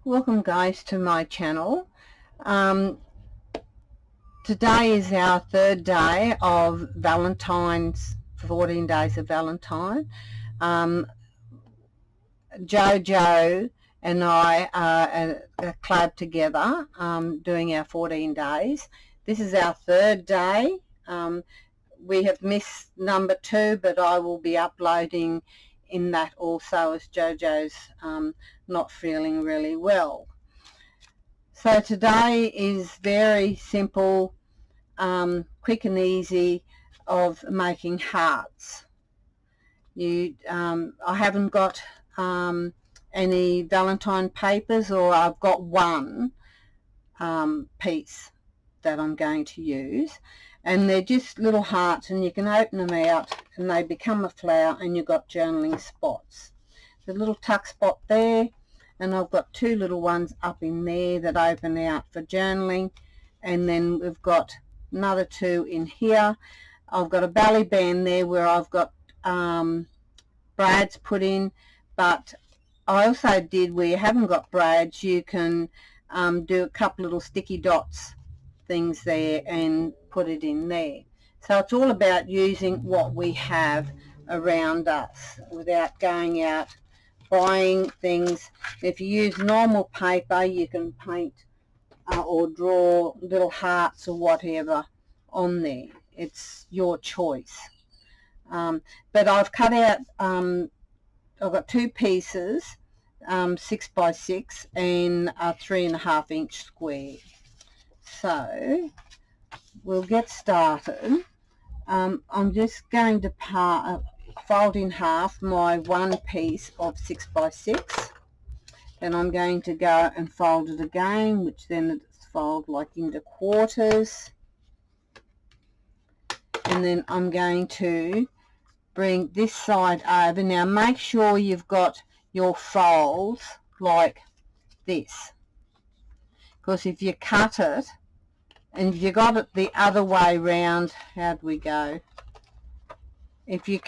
Welcome guys to my channel. Today is our third day of Valentine's, 14 days of Valentine. Jojo and I are a collab together doing our 14 days. This is our third day. We have missed number 2, but I will be uploading in that also, as Jojo's not feeling really well. So today is very simple, quick and easy of making hearts. I haven't got any Valentine papers, or I've got one piece that I'm going to use, and they're just little hearts, and you can open them out and they become a flower, and you've got journaling spots. The little tuck spot there, and I've got 2 little ones up in there that open out for journaling, and then we've got another 2 in here. I've got a belly band there where I've got brads put in, but I also did, where you haven't got brads, you can do a couple little sticky dots things there and put it in there. So it's all about using what we have around us without going out buying things. If you use normal paper, you can paint or draw little hearts or whatever on there. It's your choice. But I've cut out, I've got 2 pieces, 6 by 6 and a 3.5 inch square. So we'll get started. I'm just going to fold in half my one piece of 6 by 6. Then I'm going to go and fold it again, which then it's fold like into quarters. And then I'm going to bring this side over. Now make sure you've got your folds like this, because if you cut it and if you got it the other way round, how'd we go? If you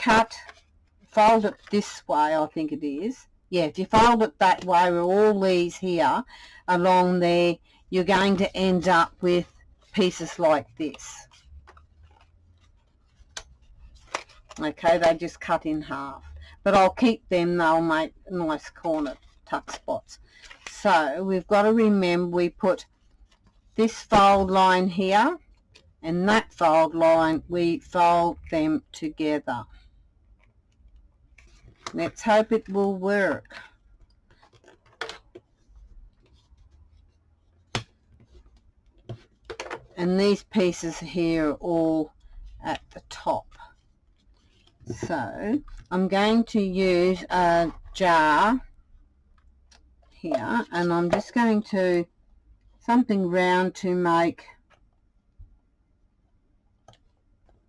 fold it this way, I think it is. Yeah, if you fold it that way with all these here along there, you're going to end up with pieces like this. Okay, they just cut in half. But I'll keep them, they'll make nice corner tuck spots. So we've got to remember, we put this fold line here and that fold line, we fold them together. Let's hope it will work. And these pieces here are all at the top. So I'm going to use a jar here, and I'm just going to something round to make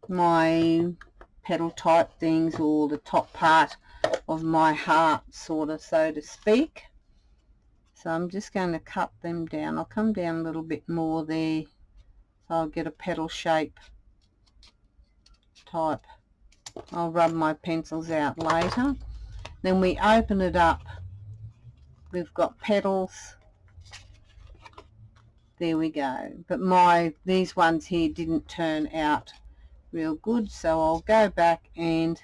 my petal type things, or the top part of my heart, sort of, so to speak. So I'm just going to cut them down. I'll come down a little bit more there, so I'll get a petal shape type. I'll rub my pencils out later. Then we open it up. We've got petals. There we go. But these ones here didn't turn out real good, so I'll go back and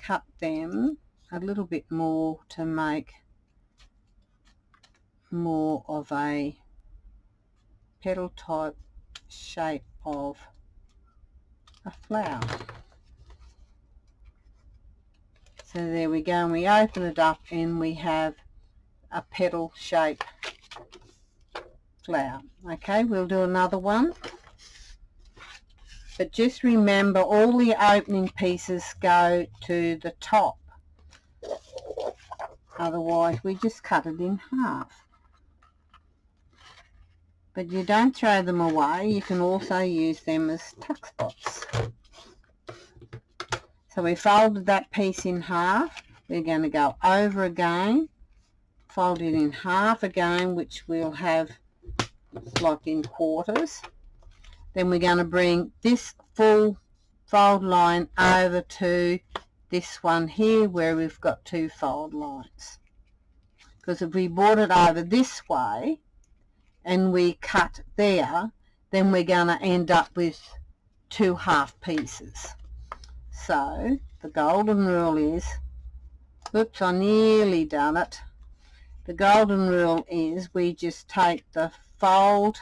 cut them a little bit more to make more of a petal type shape of a flower. So there we go, and we open it up and we have a petal shape flower. Okay, we'll do another one. But just remember, all the opening pieces go to the top. Otherwise, we just cut it in half. But you don't throw them away. You can also use them as tuck spots. So we folded that piece in half. We're going to go over again, fold it in half again, which we'll have like in quarters. Then we're going to bring this full fold line over to this one here, where we've got 2 fold lines. because if we brought it over this way and we cut there, then we're going to end up with 2 half pieces. So the golden rule is, oops, I nearly done it. The golden rule is we just take the fold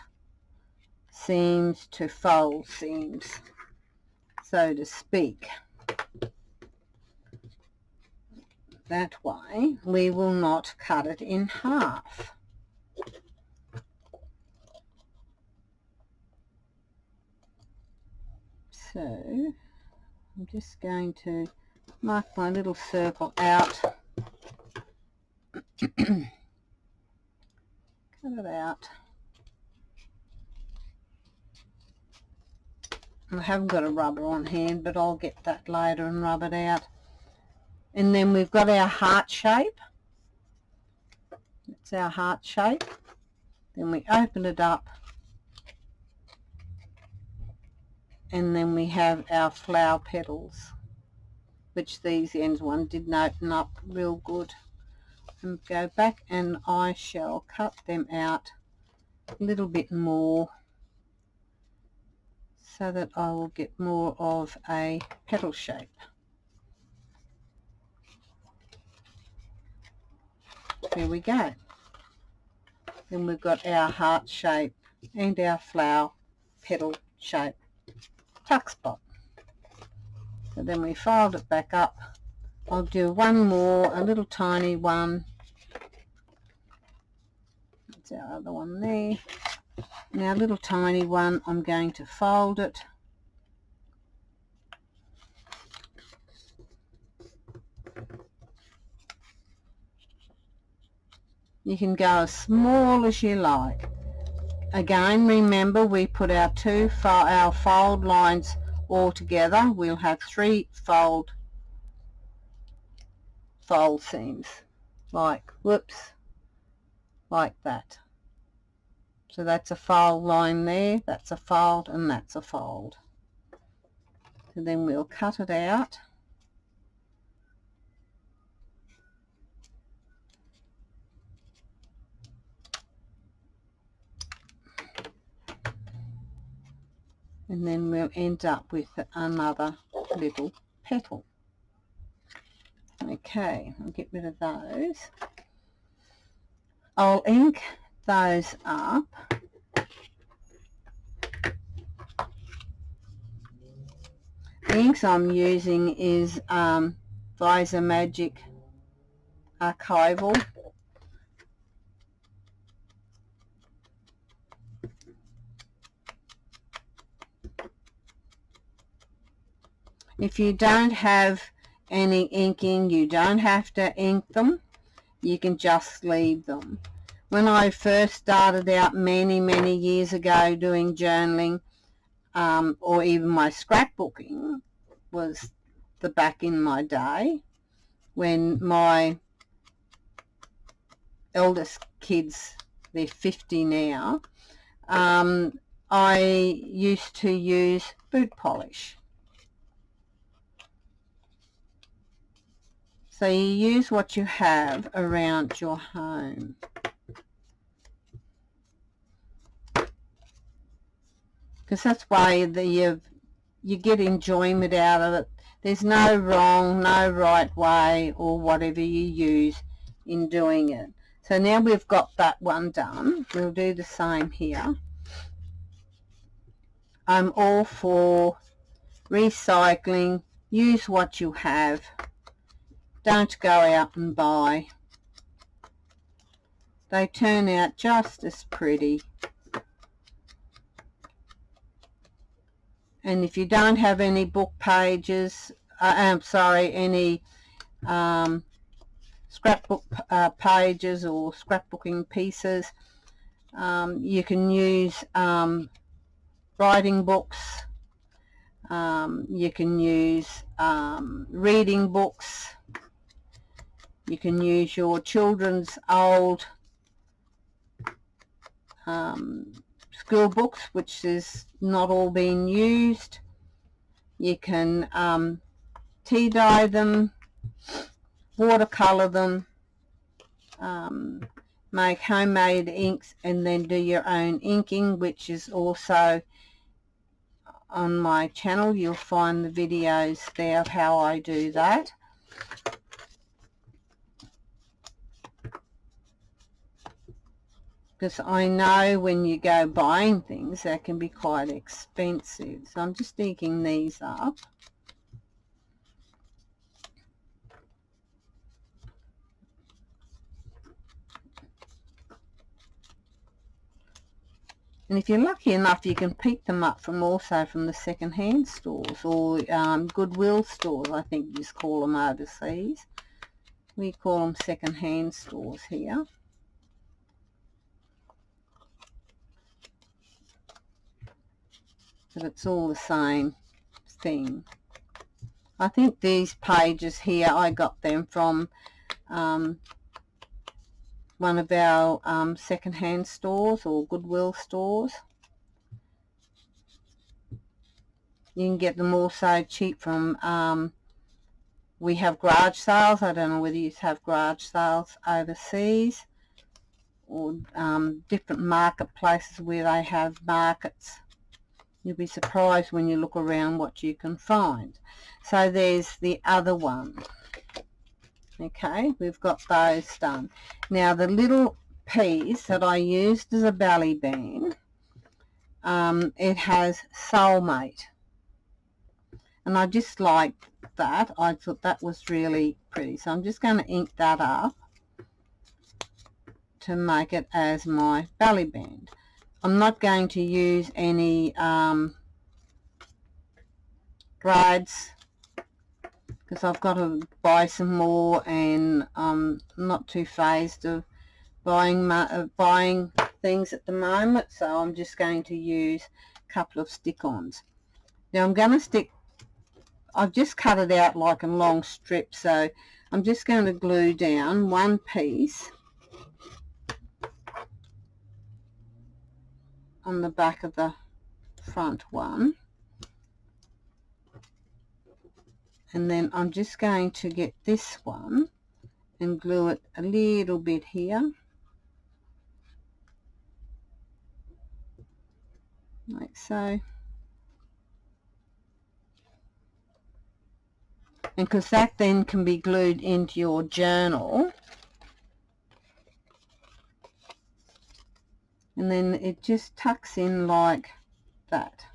seams to fold seams, so to speak. That way we will not cut it in half. So I'm just going to mark my little circle out. Cut it out. I haven't got a rubber on hand, but I'll get that later and rub it out. And then we've got our heart shape. That's our heart shape. Then we open it up, and then we have our flower petals, which these ends one didn't open up real good. And go back and I shall cut them out a little bit more so that I will get more of a petal shape. There we go. Then we've got our heart shape and our flower petal shape tuck spot. So then we fold it back up. I'll do one more, a little tiny one. That's our other one there. Now, little tiny one, I'm going to fold it. You can go as small as you like. Again, remember we put our our fold lines all together. We'll have 3 fold seams, like, whoops, like that. So that's a fold line there, that's a fold, and that's a fold. So then we'll cut it out. And then we'll end up with another little petal. Okay, I'll get rid of those. I'll ink those up. The inks I'm using is Visor Magic Archival. If you don't have any inking, you don't have to ink them. You can just leave them. When I first started out many years ago doing journaling, or even my scrapbooking, was the back in my day when my eldest kids, they're 50 now, I used to use boot polish. So you use what you have around your home. Because that's why you get enjoyment out of it. There's no wrong, no right way, or whatever you use in doing it. So now we've got that one done. We'll do the same here. I'm all for recycling. Use what you have. Don't go out and buy. They turn out just as pretty. And if you don't have any book pages, any scrapbook pages or scrapbooking pieces, you can use writing books, you can use reading books, you can use your children's old school books, which is not all being used. You can tea dye them, watercolor them, make homemade inks and then do your own inking, which is also on my channel. You'll find the videos there of how I do that. Because I know when you go buying things, they can be quite expensive. So I'm just inking these up. And if you're lucky enough, you can pick them up also from the second-hand stores or Goodwill stores, I think you just call them overseas. We call them second-hand stores here. But it's all the same thing. I think these pages here, I got them from one of our second-hand stores or Goodwill stores. You can get them also cheap from, we have garage sales. I don't know whether you have garage sales overseas or different marketplaces where they have markets. You'll be surprised when you look around what you can find. So there's the other one. Okay, we've got those done. Now the little piece that I used as a belly band, it has Soulmate. And I just liked that. I thought that was really pretty. So I'm just going to ink that up to make it as my belly band. I'm not going to use any threads because I've got to buy some more, and I'm not too phased of buying things at the moment, so I'm just going to use a couple of stick-ons. Now I'm going to stick, I've just cut it out like a long strip, so I'm just going to glue down one piece on the back of the front one, and then I'm just going to get this one and glue it a little bit here like so, and because that then can be glued into your journal, and then it just tucks in like that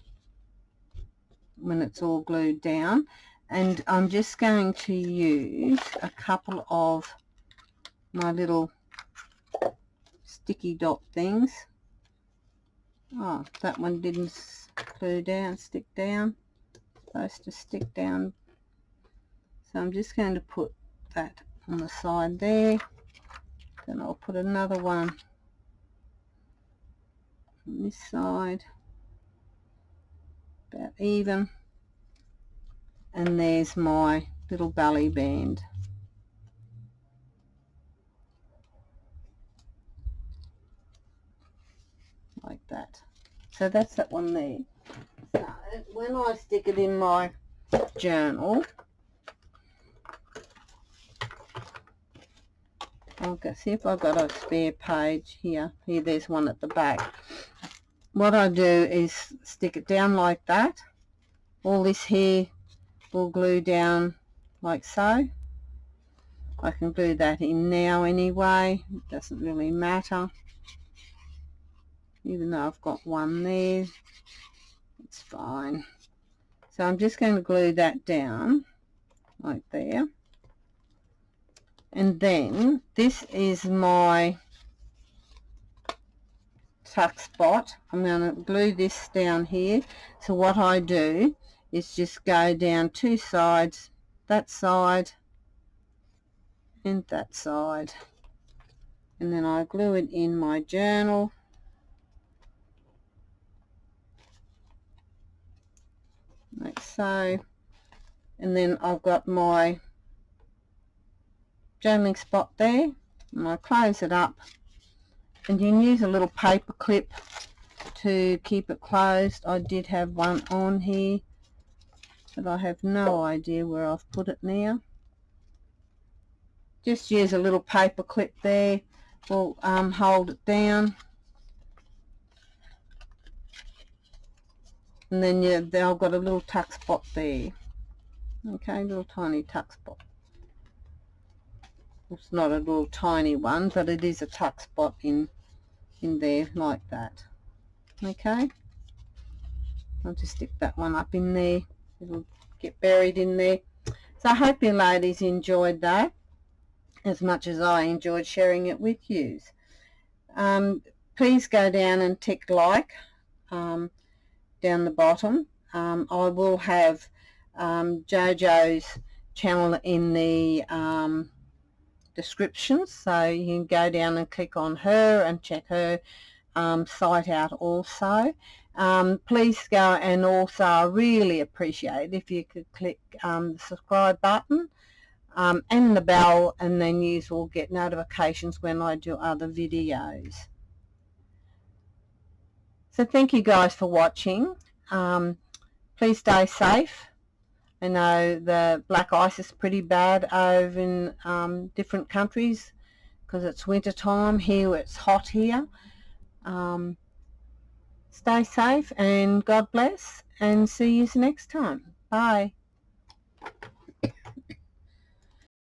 when it's all glued down. And I'm just going to use a couple of my little sticky dot things. Oh, that one didn't stick down. Supposed to stick down. So I'm just going to put that on the side there. Then I'll put another one on this side, about even. And there's my little belly band. Like that. So that's that one there. So when I stick it in my journal, I'll go see if I've got a spare page here. Here, there's one at the back. What I do is stick it down like that. All this here will glue down like so. I can glue that in now anyway. It doesn't really matter. Even though I've got one there, it's fine. So I'm just going to glue that down like there. And then this is my tuck spot. I'm going to glue this down here. So what I do is just go down two sides, that side and that side, and then I glue it in my journal. Like so. And then I've got my journaling spot there, and I close it up, and you can use a little paper clip to keep it closed. I did have one on here, but I have no idea where I've put it now. just use a little paper clip there. We'll hold it down, and then I've got a little tuck spot there. Okay, little tiny tuck spot. It's not a little tiny one, but it is a tuck spot in there like that. Okay, I'll just stick that one up in there. It'll get buried in there. So I hope you ladies enjoyed that as much as I enjoyed sharing it with you. Please go down and tick like down the bottom. I will have Jojo's channel in the description, so you can go down and click on her and check her site out also. Please go, and also I really appreciate if you could click the subscribe button and the bell, and then you will get notifications when I do other videos. So thank you guys for watching. Please stay safe. I know the black ice is pretty bad over in different countries because it's winter time. Here it's hot here. Stay safe and God bless, and see you next time. Bye.